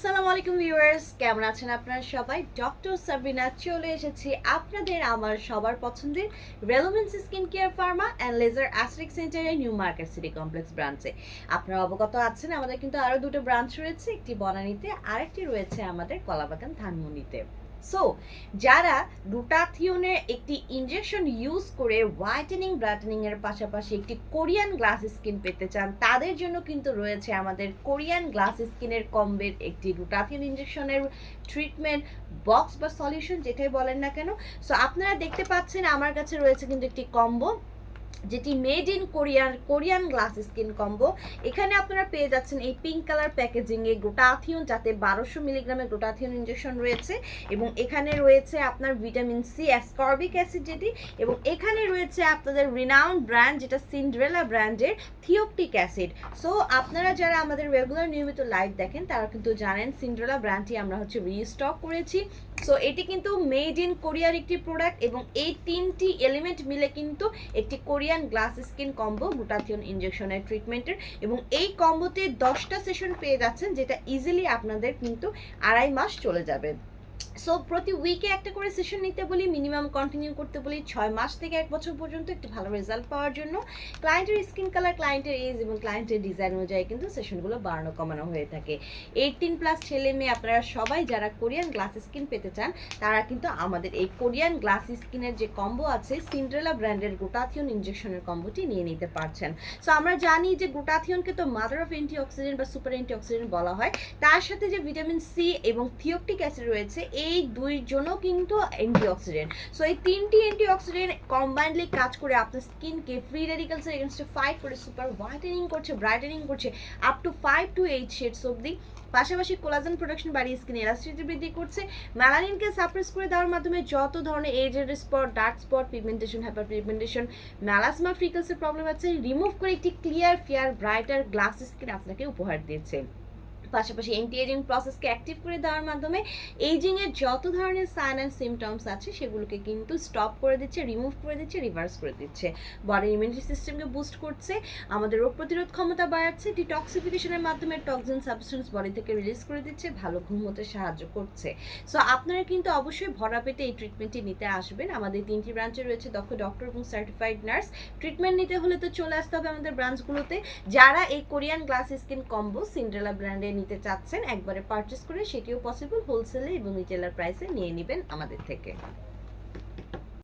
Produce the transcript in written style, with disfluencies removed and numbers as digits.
আসসালামু আলাইকুম ভিউয়ার্স, কেমন আছেন আপনারা সবাই? ডক্টর সাবরিনা চলে এসেছি আপনাদের আমার সবার পছন্দের রেলোভেন্স skin care pharma and laser aesthetic সেন্টারের নিউ মার্কেট সিটি কমপ্লেক্স ব্রাঞ্চে। আপনারা অবগত আছেন আমাদের কিন্তু আরও দুটো ব্রাঞ্চ রয়েছে, একটি বনানীতে আরেকটি রয়েছে আমাদের কলাবাগান ধানমন্ডিতে। সো যারা গ্লুটাথিওনের একটি ইনজেকশন ইউজ করে হোয়াইটেনিং ব্রাইটেনিং এর পাশাপাশি একটি কোরিয়ান গ্লাস স্কিন পেতে চান, তাদের জন্য কিন্তু রয়েছে আমাদের কোরিয়ান গ্লাস স্কিনের কম্বের একটি গ্লুটাথিওন ইনজেকশনের ট্রিটমেন্ট বক্স বা সলিউশন, যেটাই বলেন না কেন। সো আপনারা দেখতে পাচ্ছেন আমার কাছে রয়েছে কিন্তু একটি কম্বো, যেটি made in Korean glass skin combo. এখানে আপনারা পেয়ে যাচ্ছেন এই পিঙ্ক কালার প্যাকেজিংয়ে গ্লুটাথিওন, যাতে 1200 মিলিগ্রামের গ্লুটাথিওন ইনজেকশন রয়েছে, এবং এখানে রয়েছে আপনার ভিটামিন সি অ্যাসকর্বিক অ্যাসিড যেটি, এবং এখানে রয়েছে আপনাদের রিনাউন্ড ব্র্যান্ড যেটা সিন্ড্রেলা ব্র্যান্ডের থিওকটিক অ্যাসিড। সো আপনারা যারা আমাদের রেগুলার নিয়মিত লাইভ দেখেন তারা কিন্তু জানেন সিন্ড্রেলা ব্র্যান্ডটি আমরা রিস্টক করেছি। সো এটি কিন্তু মেড ইন কোরিয়ার একটি প্রোডাক্ট, এবং এই তিনটি এলিমেন্ট মিলে কিন্তু একটি Korean glass skin combo glutathione ইনজেকশনের ট্রিটমেন্টের, এবং এই কম্বোতে 10টা সেশন পেয়ে যাচ্ছেন, যেটা ইজিলি আপনাদের কিন্তু 2.5 মাস চলে যাবে। সো প্রতি উইকে একটা করে সেশন নিতে বলি, মিনিমাম কন্টিনিউ করতে বলি 6 মাস থেকে 1 বছর পর্যন্ত একটি ভালো রেজাল্ট পাওয়ার জন্য। ক্লায়েন্টের স্কিন কালার, ক্লায়েন্টের এজ এবং ক্লায়েন্টের ডিজাইন অনুযায়ী কিন্তু সেশনগুলো বাড়ানো কমানো হয়ে থাকে। 18+ ছেলে মেয়ে আপনারা সবাই যারা কোরিয়ান গ্লাস স্কিন পেতে চান, তারা কিন্তু আমাদের এই কোরিয়ান গ্লাস স্কিনের যে কম্বো আছে সিন্ড্রেলা ব্র্যান্ডের গ্লুটাথিওন ইনজেকশনের কম্বোটি নিয়ে নিতে পারছেন। সো আমরা জানি যে গ্লুটাথিওনকে তো মাদার অফ অ্যান্টিঅক্সিডেন্ট বা সুপার অ্যান্টিঅক্সিডেন্ট বলা হয়, তার সাথে যে ভিটামিন সি এবং থিওকটিক অ্যাসিড রয়েছে, এই দুইজনও কিন্তু অ্যান্টিঅক্সিডেন্ট। সো এই তিনটি অ্যান্টিঅক্সিডেন্ট কম্বাইন্ডলি কাজ করে আপনার স্কিনকে ফ্রি রেডিক্যালসের এগেনস্টে ফাইট করে সুপার হোয়াইটেনিং করছে, ব্রাইটেনিং করছে আপ টু 5 to 8 শেডস অবধি। পাশাপাশি কোলাজেন প্রোডাকশন বাড়িয়ে স্কিন এলাস্টিসিটি বৃদ্ধি করছে, মেলানিনকে সাপ্রেস করে দেওয়ার মাধ্যমে যত ধরনের এজের spot, dark spot, pigmentation, hyper pigmentation, melasma ফ্রিকলসের প্রবলেম আছে রিমুভ করে একটি clear, fair, brighter glass skin আপনাকে উপহার দিয়েছে। পাশাপাশি অ্যান্টি এজিং প্রসেসকে অ্যাক্টিভ করে দেওয়ার মাধ্যমে এজিংয়ের যত ধরনের সাইন অ্যান্ড সিমটমস আছে সেগুলোকে কিন্তু স্টপ করে দিচ্ছে, রিমুভ করে দিচ্ছে, রিভার্স করে দিচ্ছে। বডির ইমিউনিটি সিস্টেমকে বুস্ট করছে, আমাদের রোগ প্রতিরোধ ক্ষমতা বাড়াচ্ছে, ডিটক্সিফিকেশনের মাধ্যমে টক্সিন সাবস্টেন্স বডি থেকে রিলিজ করে দিচ্ছে, ভালো ঘুম হতে সাহায্য করছে। সো আপনারা কিন্তু অবশ্যই ভরা পেটে এই ট্রিটমেন্টটি নিতে আসবেন। আমাদের 3টি ব্রাঞ্চে রয়েছে দক্ষ ডক্টর এবং সার্টিফাইড নার্স। ট্রিটমেন্ট নিতে হলে তো চলে আসতে হবে আমাদের ব্রাঞ্চগুলোতে। যারা এই Korean glass skin combo Cinderella ব্র্যান্ডে নিতে চাচ্ছেন একবারে পারচেস করে, সেটিও পসিবল, হোলসেলে এবং রিটেলার প্রাইসে নিয়ে নেবেন আমাদের থেকে।